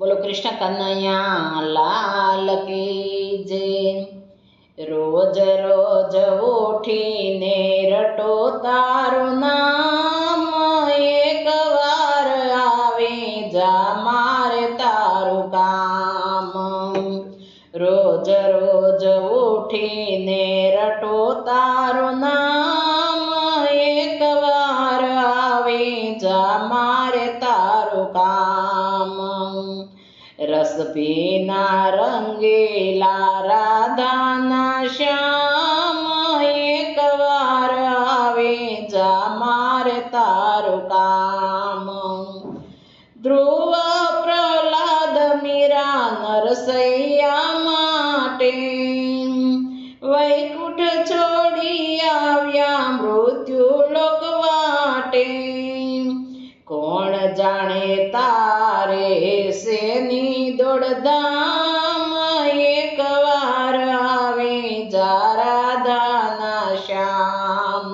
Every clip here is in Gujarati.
બોલો કૃષ્ણ કનૈયા લાલ કી જય। રોજ રોજ ઉઠીને રટો તારું નામ, એક વાર આવી જા મારે તારું કામ। રોજ રોજ ઉઠીને રટો તારું નામ, એક વાર આવી જા મારે તારું કામ। રસ પીના રંગીલા રાધાના શ્યામ, એક વાર આવી જા મારે તારું કામ। ધ્રુવ પ્રહલાદ મીરા નરસૈયા માટે, વૈકુંઠ છોડી આવ્યા મૃત્યુ લોક વાટે। કોણ જાણે તારે શેની દોડધામ, એક વાર આવી જા રાધાના શ્યામ।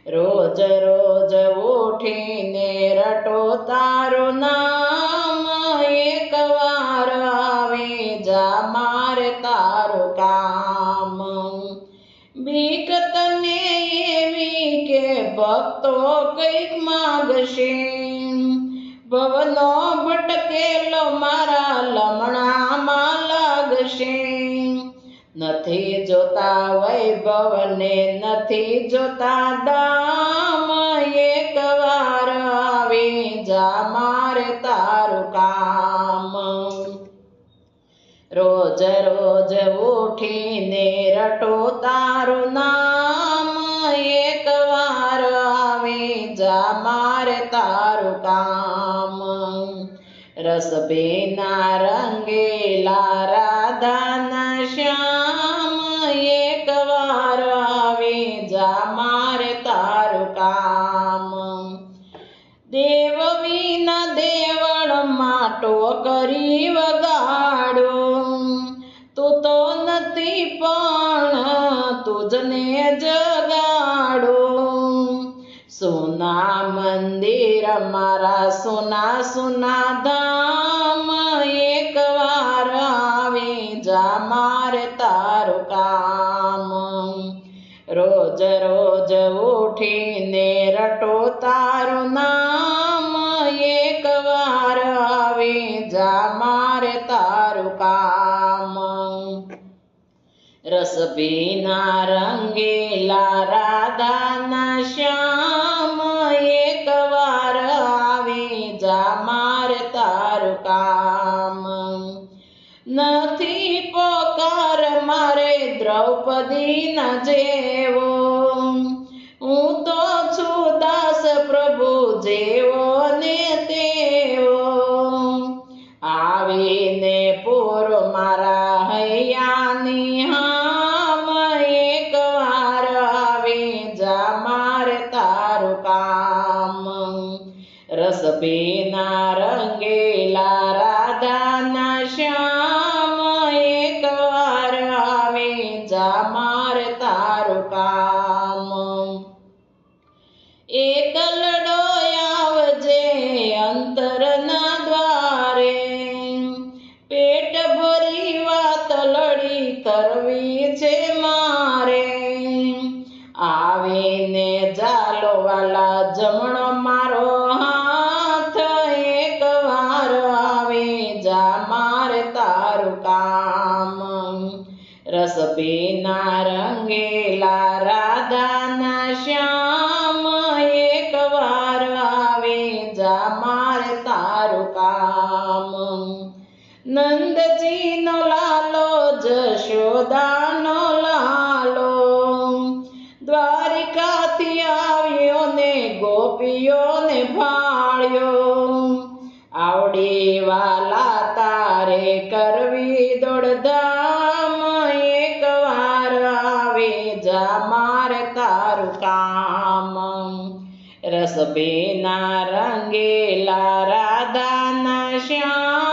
રોજ રોજ ઉઠીને રટો તારું નામ, એક વાર આવી જા મારે તારું કામ। બીક તને એવી કે ભક્તો કંઈક માગશે, ભવનો ભટકેલો મારા લમણામાં લાગશે। નથી જોતા વૈભવને નથી જોતા દામ, એક વાર આવી જા મારે તારું કામ। રોજ રોજ ઉઠીને રટો તારું નામ, એક વાર આવી જા મારે તારું કામ। રસ પીના રંગીલા રાધાના શ્યામ, એક વાર આવી જા મારે તારું કામ। દેવ વિના દેવળમાં ટોકરી વગાડો, તું તો નથી પણ તુજને જગાડો। સોના મંદિર મારા સોના સોના ધામ, એક વાર આવી જા મારે તારું કામ। રોજ રોજ ઉઠીને રટો તારું નામ, એક વાર આવી જા મારે તારું કામ। રસ પીના રંગીલા રાધાના શ્યામ, એક વાર આવી જા મારે તારું કામ। નથી પોકાર મારે દ્રૌપદીના જેવો, હું તો છું દાસ પ્રભુ જેવો ને તેવો। આવીને પૂર મારા હૈયાની હામ, એક વાર આવી જા મારે તારું કામ। રસ પીના રંગીલા રાધાના શ્યામ, એક વાર આવી જા મારે તારું કામ। એકલડો આવજે અંતરના દ્વારે, પેટ ભરી વાત લડી કરવી છે મારે। આવીને જાલો વાલા જમણો મારો હાથ, એક વાર આવી જા મારે તારું કામ। રસ પીના રંગીલા રાધાના શ્યામ, એક વાર આવી જા મારે તારું કામ। નંદજીનો લાલો જશોદાનો લાલો, દ્વારિકાથી આવ્યો ને ગોપીઓને ભાળ્યો। આવડી વાલા તારે કરવી દોડધામ, એક વાર આવી જા મારે તારું કામ। રસ પીના રંગીલા રાધાના શ્યામ,